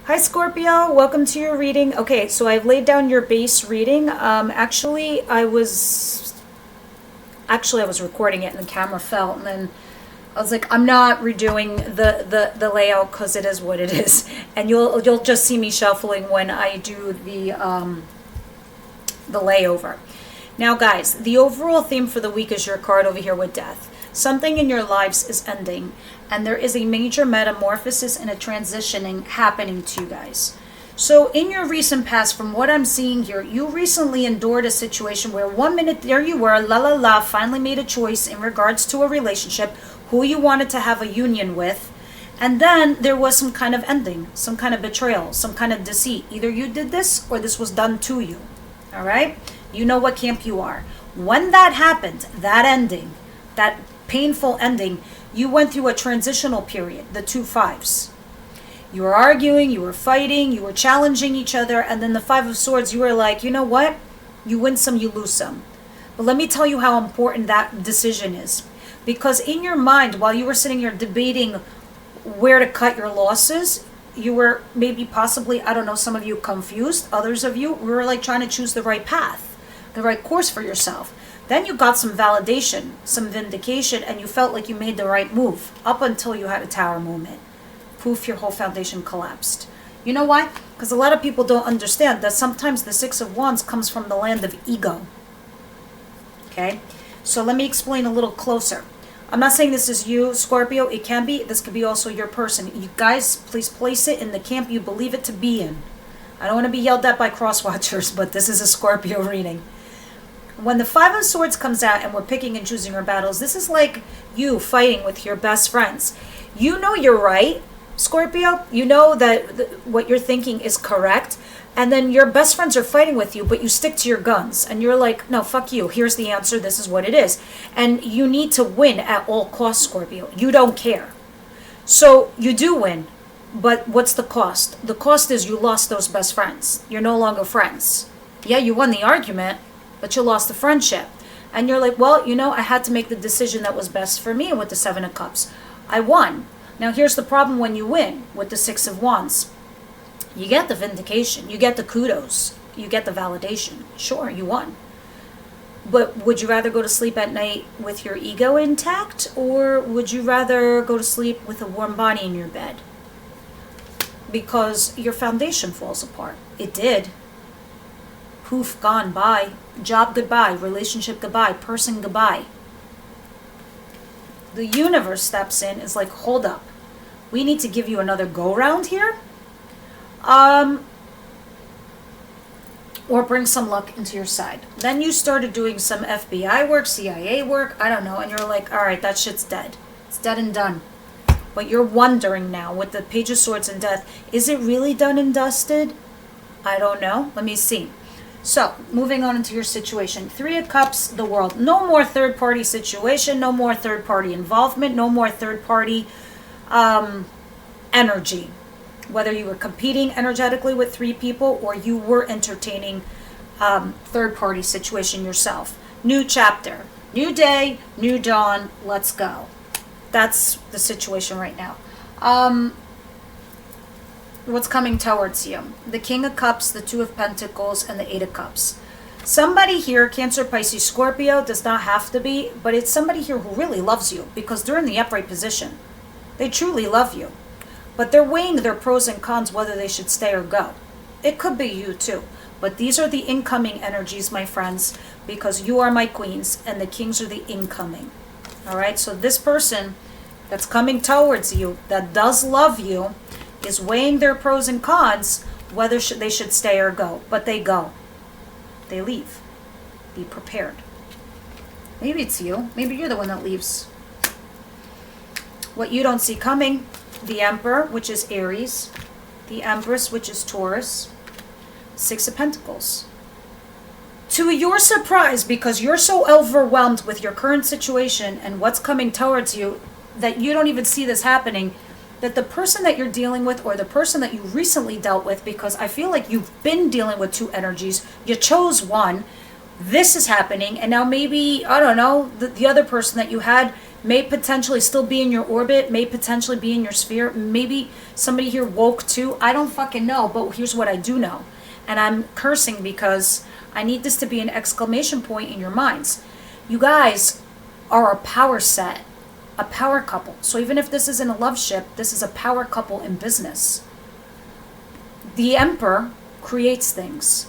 Hi Scorpio, welcome to your reading. Okay, so I've laid down your base reading. I was recording it and the camera fell, and then I was like, I'm not redoing the layout because it is what it is, and you'll just see me shuffling when I do the layover. Now, guys, the overall theme for the week is your card over here with Death. Something in your lives is ending, and there is a major metamorphosis and a transitioning happening to you guys. So, in your recent past, from what I'm seeing here, you recently endured a situation where 1 minute there you were, la la la, finally made a choice in regards to a relationship, who you wanted to have a union with, and then there was some kind of ending, some kind of betrayal, some kind of deceit. Either you did this or this was done to you. All right? You know what camp you are. When that happened, that ending, that painful ending, you went through a transitional period, the 2 5s. You were arguing, you were fighting, you were challenging each other, and then the 5 of Swords, you were like, you know what? You win some, you lose some. But let me tell you how important that decision is. Because in your mind, while you were sitting here debating where to cut your losses, you were maybe possibly, I don't know, some of you confused, others of you were like trying to choose the right path, the right course for yourself. Then you got some validation, some vindication, and you felt like you made the right move up until you had a tower moment. Poof, your whole foundation collapsed. You know why? Because a lot of people don't understand that sometimes the 6 of Wands comes from the land of ego. Okay? So let me explain a little closer. I'm not saying this is you, Scorpio. It can be. This could be also your person. You guys, please place it in the camp you believe it to be in. I don't want to be yelled at by cross-watchers, but this is a Scorpio reading. When the 5 of Swords comes out and we're picking and choosing our battles, this is like you fighting with your best friends. You know you're right, Scorpio. You know that what you're thinking is correct. And then your best friends are fighting with you, but you stick to your guns. And you're like, no, fuck you. Here's the answer. This is what it is. And you need to win at all costs, Scorpio. You don't care. So you do win. But what's the cost? The cost is you lost those best friends. You're no longer friends. Yeah, you won the argument, but you lost the friendship. And you're like, well, you know, I had to make the decision that was best for me with the 7 of Cups. I won. Now, here's the problem when you win with the 6 of Wands. You get the vindication. You get the kudos. You get the validation. Sure, you won. But would you rather go to sleep at night with your ego intact, or would you rather go to sleep with a warm body in your bed? Because your foundation falls apart. It did. Poof, gone, bye. Job goodbye, relationship goodbye, person goodbye. The universe steps in, is like, hold up. We need to give you another go-round here. Or bring some luck into your side. Then you started doing some FBI work, CIA work, I don't know, and you're like, all right, that shit's dead. It's dead and done. But you're wondering now, with the Page of Swords and Death, is it really done and dusted? I don't know. Let me see. So, moving on into your situation. 3 of Cups, the World. No more third-party situation, no more third-party involvement, no more third-party energy. Whether you were competing energetically with 3 people or you were entertaining third-party situation yourself. New chapter. New day, new dawn, let's go. That's the situation right now. What's coming towards you? The King of Cups, the 2 of Pentacles, and the 8 of Cups. Somebody here, Cancer, Pisces, Scorpio, does not have to be, but it's somebody here who really loves you because they're in the upright position. They truly love you. But they're weighing their pros and cons whether they should stay or go. It could be you too. But these are the incoming energies, my friends, because you are my queens and the kings are the incoming. All right, so this person that's coming towards you, that does love you, is weighing their pros and cons, whether they should stay or go. But they go. They leave. Be prepared. Maybe it's you. Maybe you're the one that leaves. What you don't see coming, the Emperor, which is Aries, the Empress, which is Taurus, 6 of Pentacles. To your surprise, because you're so overwhelmed with your current situation and what's coming towards you, that you don't even see this happening, that the person that you're dealing with or the person that you recently dealt with, because I feel like you've been dealing with 2 energies, you chose one, this is happening, and now maybe, I don't know, the other person that you had may potentially still be in your orbit, may potentially be in your sphere. Maybe somebody here woke too. I don't fucking know, but here's what I do know. And I'm cursing because I need this to be an exclamation point in your minds. You guys are a power set, a power couple. So even if this isn't a love ship, this is a power couple in business. The Emperor creates things.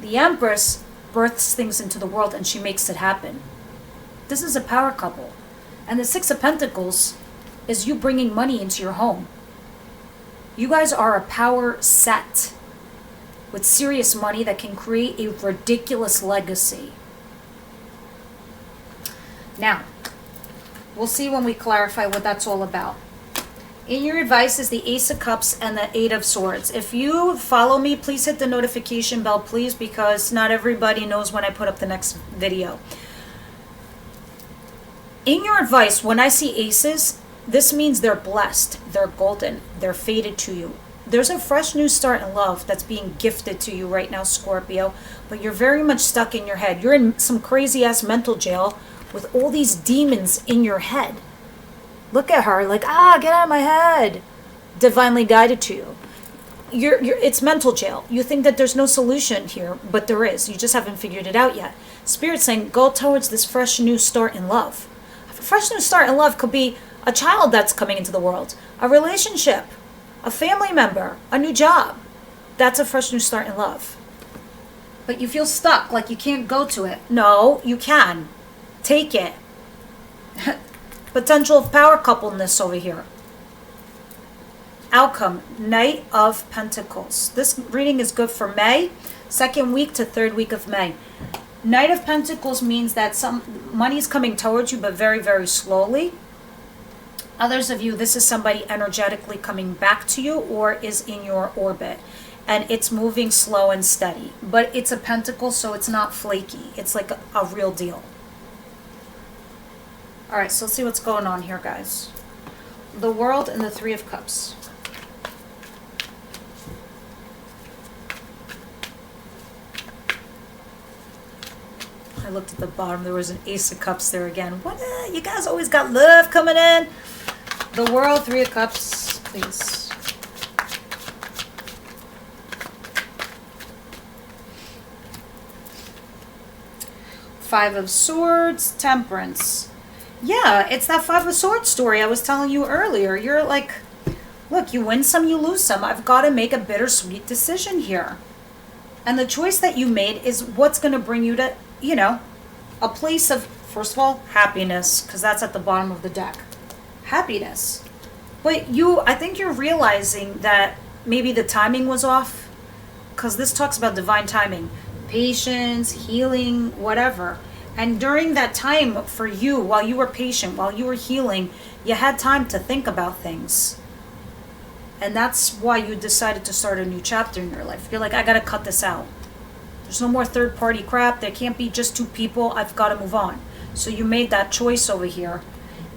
The Empress births things into the world and she makes it happen. This is a power couple. And the Six of Pentacles is you bringing money into your home. You guys are a power set with serious money that can create a ridiculous legacy. Now, we'll see when we clarify what that's all about. In your advice is the Ace of Cups and the Eight of Swords. If you follow me, please hit the notification bell, please, because not everybody knows when I put up the next video. In your advice, when I see aces, this means they're blessed, they're golden, they're fated to you. There's a fresh new start in love that's being gifted to you right now, Scorpio, but you're very much stuck in your head. You're in some crazy-ass mental jail with all these demons in your head. Look at her, like, get out of my head. Divinely guided to you. It's mental jail. You think that there's no solution here, but there is. You just haven't figured it out yet. Spirit's saying, go towards this fresh new start in love. A fresh new start in love could be a child that's coming into the world, a relationship, a family member, a new job. That's a fresh new start in love. But you feel stuck, like you can't go to it. No, you can. Take it. Potential of power coupleness over here. Outcome, Knight of Pentacles. This reading is good for May, second week to third week of May. Knight of Pentacles means that some money is coming towards you, but very, very slowly. Others of you, this is somebody energetically coming back to you or is in your orbit. And it's moving slow and steady. But it's a pentacle, so it's not flaky. It's like a real deal. Alright, so let's see what's going on here, guys. The World and the Three of Cups. I looked at the bottom. There was an Ace of Cups there again. What? You guys always got love coming in. The World, Three of Cups, please. Five of Swords, Temperance. Yeah, it's that Five of Swords story I was telling you earlier. You're like, look, you win some, you lose some. I've got to make a bittersweet decision here. And the choice that you made is what's going to bring you to, you know, a place of, first of all, happiness, because that's at the bottom of the deck. Happiness. But I think you're realizing that maybe the timing was off, because this talks about divine timing. Patience, healing, whatever. And during that time for you, while you were patient, while you were healing, you had time to think about things. And that's why you decided to start a new chapter in your life. You're like, I gotta cut this out. There's no more third-party crap. There can't be just two people. I've got to move on. So you made that choice over here,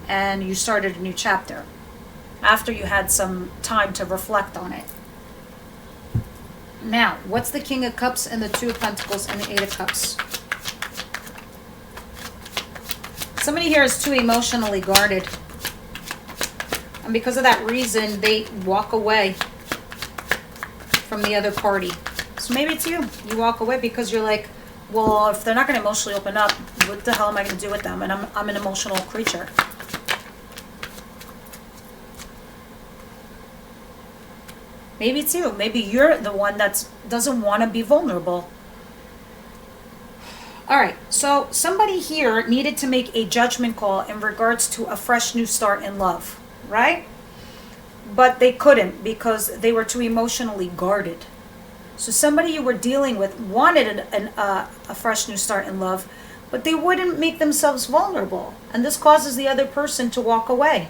and you started a new chapter after you had some time to reflect on it. Now, what's the King of Cups and the Two of Pentacles and the Eight of Cups? Somebody here is too emotionally guarded. And because of that reason, they walk away from the other party. So maybe it's you. You walk away because you're like, well, if they're not going to emotionally open up, what the hell am I going to do with them? And I'm an emotional creature. Maybe it's you. Maybe you're the one that doesn't want to be vulnerable. All right, so somebody here needed to make a judgment call in regards to a fresh new start in love, right? But they couldn't because they were too emotionally guarded. So somebody you were dealing with wanted a fresh new start in love, but they wouldn't make themselves vulnerable. And this causes the other person to walk away.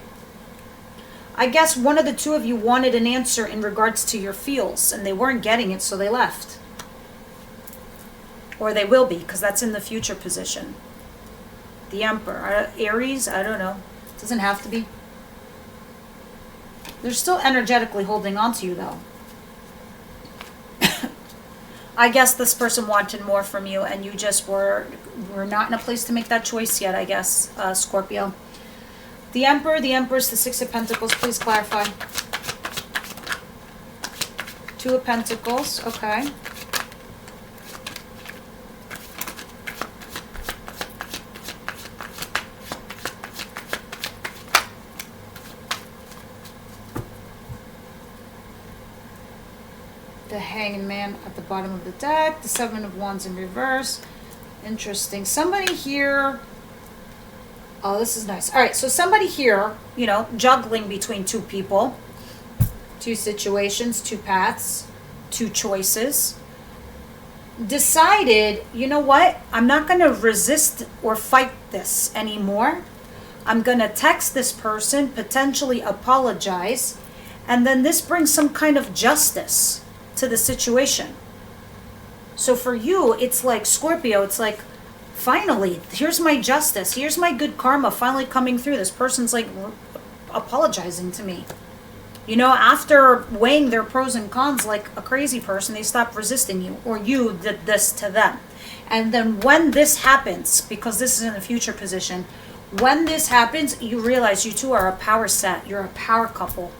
I guess one of the two of you wanted an answer in regards to your feels, and they weren't getting it, so they left. Or they will be, because that's in the future position. The Emperor. Aries, I don't know. Doesn't have to be. They're still energetically holding on to you, though. I guess this person wanted more from you, and you just were not in a place to make that choice yet, I guess, Scorpio. The Emperor, the Empress, the Six of Pentacles, please clarify. Two of Pentacles, okay. The Hanged Man at the bottom of the deck. The Seven of Wands in reverse. Interesting. Somebody here... Oh, this is nice. All right, so somebody here, you know, juggling between two people, two situations, two paths, two choices, decided, you know what? I'm not going to resist or fight this anymore. I'm going to text this person, potentially apologize, and then this brings some kind of justice to the situation. So for you, it's like Scorpio, it's like, finally, here's my justice, here's my good karma finally coming through. This person's like apologizing to me. You know, after weighing their pros and cons like a crazy person, they stop resisting you, or you did this to them. And then when this happens, because this is in the future position, when this happens, you realize you two are a power set. You're a power couple.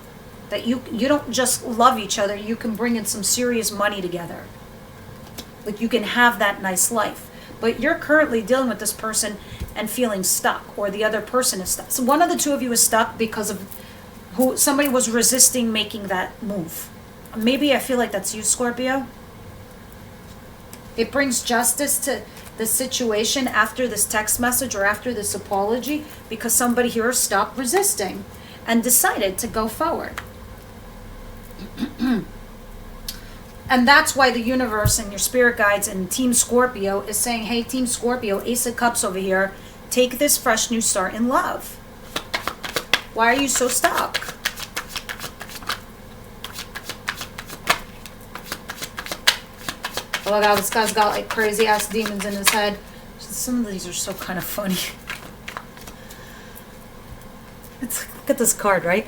That you don't just love each other, you can bring in some serious money together. Like you can have that nice life. But you're currently dealing with this person and feeling stuck, or the other person is stuck. So one of the two of you is stuck because of who somebody was resisting making that move. Maybe I feel like that's you, Scorpio. It brings justice to the situation after this text message or after this apology, because somebody here stopped resisting and decided to go forward. And that's why the universe and your spirit guides and Team Scorpio is saying, hey, Team Scorpio, Ace of Cups over here, take this fresh new start in love. Why are you so stuck? Oh my God, this guy's got like crazy ass demons in his head. Some of these are so kind of funny. It's like, look at this card, right?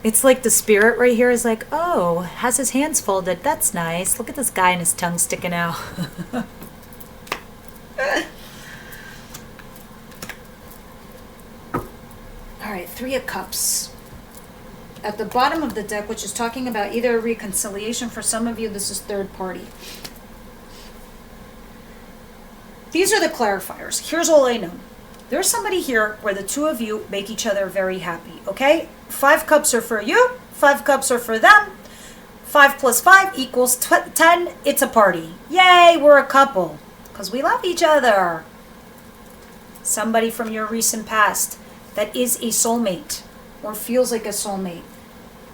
It's like the spirit right here is like, oh, has his hands folded. That's nice. Look at this guy and his tongue sticking out. All right, Three of Cups. At the bottom of the deck, which is talking about either a reconciliation. For some of you, this is third party. These are the clarifiers. Here's all I know. There's somebody here where the two of you make each other very happy, okay? 5 cups are for you, 5 cups are for them. 5 plus 5 equals 10. It's a party. Yay, we're a couple. Because we love each other. Somebody from your recent past that is a soulmate or feels like a soulmate.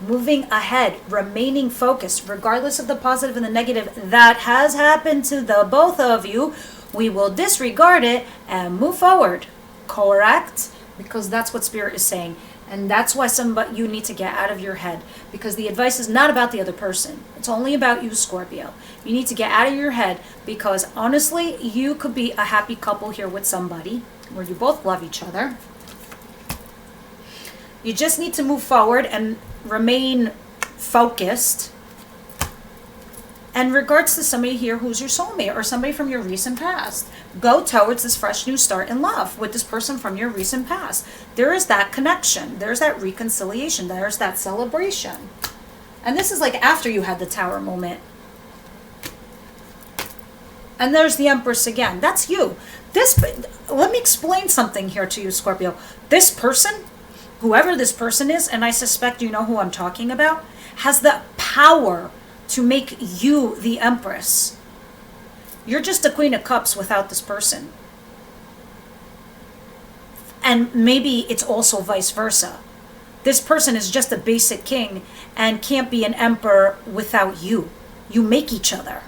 Moving ahead, remaining focused, regardless of the positive and the negative that has happened to the both of you. We will disregard it and move forward. Correct? Because that's what Spirit is saying. And that's why you need to get out of your head. Because the advice is not about the other person. It's only about you, Scorpio. You need to get out of your head, because honestly, you could be a happy couple here with somebody where you both love each other. You just need to move forward and remain focused. And regards to somebody here who's your soulmate or somebody from your recent past, go towards this fresh new start in love with this person from your recent past. There is that connection. There's that reconciliation. There's that celebration. And this is like after you had the Tower moment. And there's the Empress again. That's you. Let me explain something here to you, Scorpio. This person, whoever this person is, and I suspect you know who I'm talking about, has the power to make you the Empress. You're just a Queen of Cups without this person. And maybe it's also vice versa. This person is just a basic king and can't be an emperor without you. You make each other.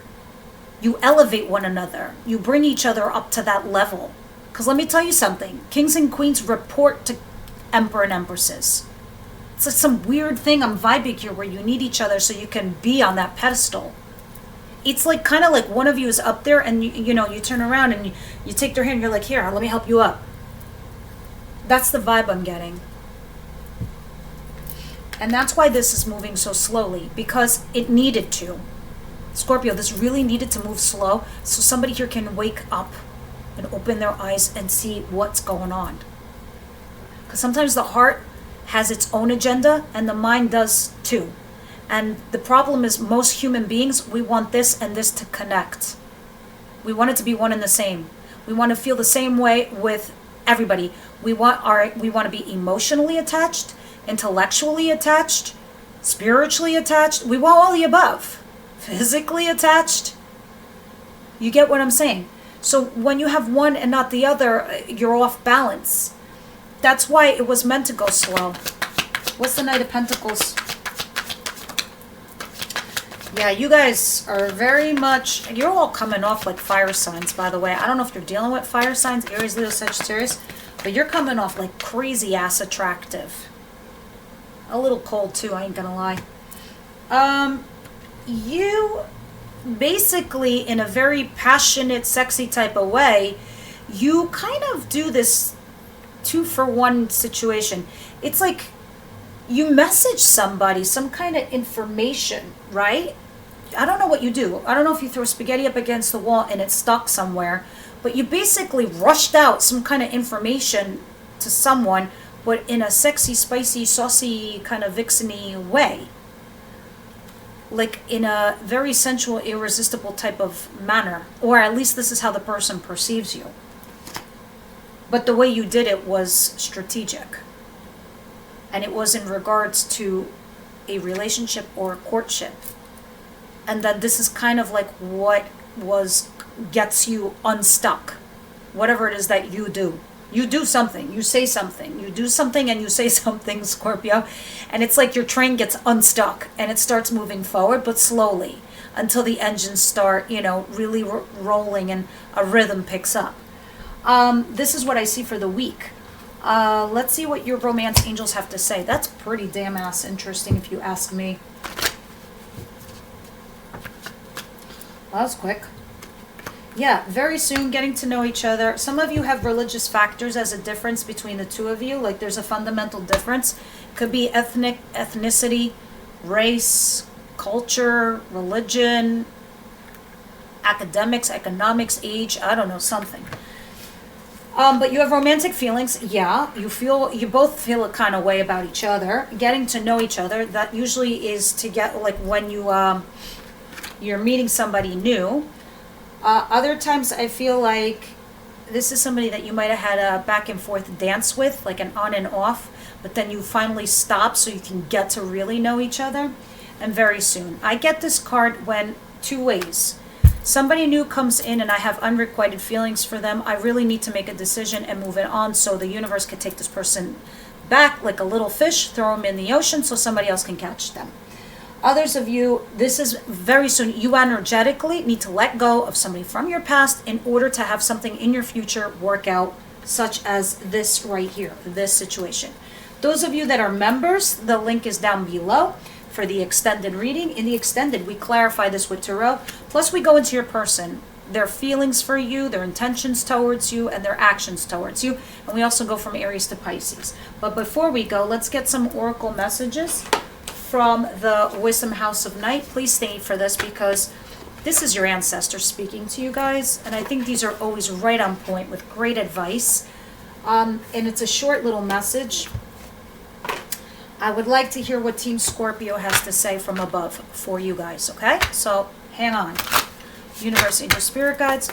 You elevate one another. You bring each other up to that level. Because let me tell you something. Kings and queens report to emperor and empresses. It's like some weird thing I'm vibing here where you need each other so you can be on that pedestal. It's like kind of like one of you is up there and you turn around and you take their hand and you're like, here, let me help you up. That's the vibe I'm getting. And that's why this is moving so slowly, because it needed to. Scorpio, this really needed to move slow so somebody here can wake up and open their eyes and see what's going on. Because sometimes the heart has its own agenda and the mind does too. And the problem is most human beings, we want this and this to connect. We want it to be one and the same. We want to feel the same way with everybody. We want to be emotionally attached, intellectually attached, spiritually attached. We want all the above. Physically attached. You get what I'm saying? So when you have one and not the other, you're off balance. That's why it was meant to go slow. What's the Knight of Pentacles? Yeah, you guys are very much, you're all coming off like fire signs, by the way. I don't know if you're dealing with fire signs, Aries, Leo, Sagittarius, but you're coming off like crazy ass attractive. A little cold too, I ain't gonna lie. You basically, in a very passionate, sexy type of way, you kind of do this 2-for-1 situation. It's like you message somebody some kind of information, right? I don't know what you do. I don't know if you throw spaghetti up against the wall and it's stuck somewhere, but you basically rushed out some kind of information to someone, but in a sexy, spicy, saucy, kind of vixeny way. Like in a very sensual, irresistible type of manner. Or at least this is how the person perceives you. But the way you did it was strategic. And it was in regards to a relationship or a courtship. And that this is kind of like what gets you unstuck. Whatever it is that you do. You do something, you say something, you do something and you say something, Scorpio. And it's like your train gets unstuck and it starts moving forward, but slowly. Until the engines start, really rolling and a rhythm picks up. This is what I see for the week. Let's see what your romance angels have to say. That's pretty damn ass interesting if you ask me. Well, that was quick. Yeah, very soon getting to know each other. Some of you have religious factors as a difference between the two of you. Like there's a fundamental difference. Could be ethnicity, race, culture, religion, academics, economics, age, I don't know, something. But you have romantic feelings. Yeah, you both feel a kind of way about each other. Getting to know each other, that usually is to get, like when you're meeting somebody new. Other times I feel like this is somebody that you might have had a back and forth dance with, like an on and off, but then you finally stop so you can get to really know each other. And very soon. I get this card when two ways. Somebody new comes in and I have unrequited feelings for them. I really need to make a decision and move it on so the universe can take this person back like a little fish, throw them in the ocean so somebody else can catch them. Others of you, this is very soon. You energetically need to let go of somebody from your past in order to have something in your future work out, such as this right here, this situation. Those of you that are members, the link is down below for the extended reading. In the extended, we clarify this with tarot. Plus, we go into your person, their feelings for you, their intentions towards you, and their actions towards you. And we also go from Aries to Pisces. But before we go, let's get some oracle messages from the Wisdom House of Night. Please stay for this because this is your ancestors speaking to you guys. And I think these are always right on point with great advice. And it's a short little message. I would like to hear what Team Scorpio has to say from above for you guys, okay? So hang on. Universe, Angel, Spirit Guides,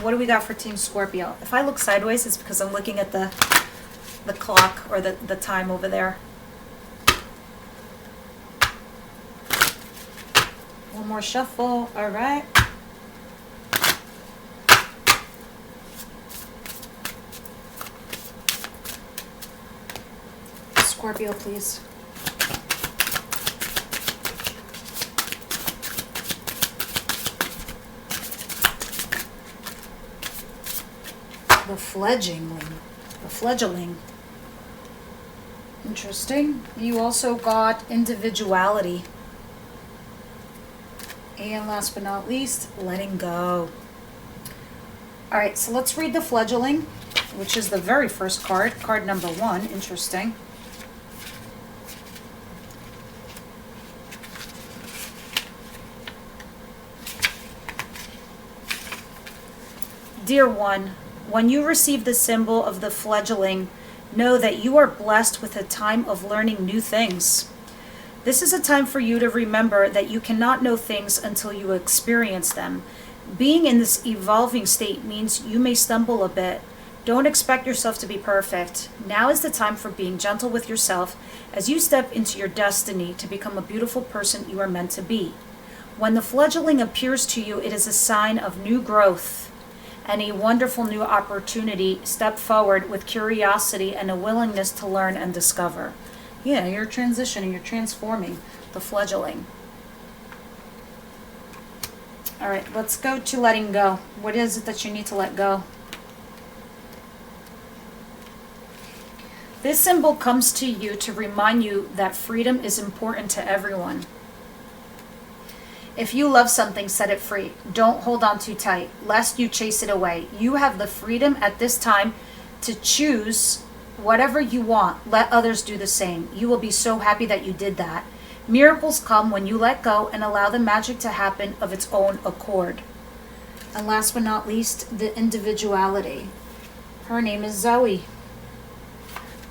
what do we got for Team Scorpio? If I look sideways, it's because I'm looking at the clock or the time over there. One more shuffle, all right. Scorpio, please. The fledgling. Interesting. You also got individuality. And last but not least, letting go. All right, so let's read the fledgling, which is the very first card, card number 1. Interesting. Dear one, when you receive the symbol of the fledgling, Know that you are blessed with a time of learning new things. This is a time for you to remember that you cannot know things until you experience them. Being in this evolving state means you may stumble a bit. Don't expect yourself to be perfect. Now is the time for being gentle with yourself as you step into your destiny to become a beautiful person you are meant to be. When the fledgling appears to you, it is a sign of new growth and a wonderful new opportunity. Step forward with curiosity and a willingness to learn and discover. Yeah, you're transitioning, you're transforming the fledgling. All right, let's go to letting go. What is it that you need to let go? This symbol comes to you to remind you that freedom is important to everyone. If you love something, set it free. Don't hold on too tight, lest you chase it away. You have the freedom at this time to choose whatever you want. Let others do the same. You will be so happy that you did that. Miracles come when you let go and allow the magic to happen of its own accord. And last but not least, the individuality. Her name is Zoe.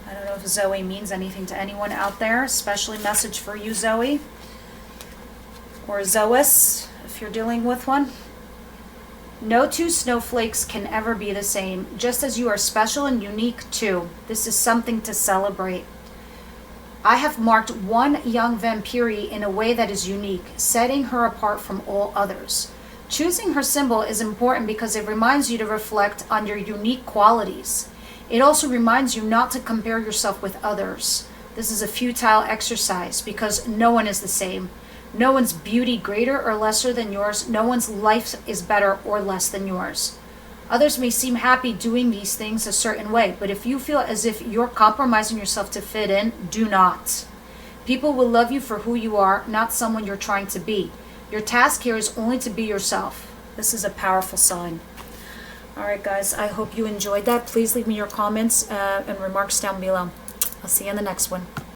I don't know if Zoe means anything to anyone out there. Especially message for you, Zoe. Or Zois, if you're dealing with one. No two snowflakes can ever be the same, just as you are special and unique too. This is something to celebrate. I have marked one young vampire in a way that is unique, setting her apart from all others. Choosing her symbol is important because it reminds you to reflect on your unique qualities. It also reminds you not to compare yourself with others. This is a futile exercise because no one is the same. No one's beauty greater or lesser than yours. No one's life is better or less than yours. Others may seem happy doing these things a certain way, but if you feel as if you're compromising yourself to fit in, do not. People will love you for who you are, not someone you're trying to be. Your task here is only to be yourself. This is a powerful sign. Alright guys, I hope you enjoyed that. Please leave me your comments and remarks down below. I'll see you in the next one.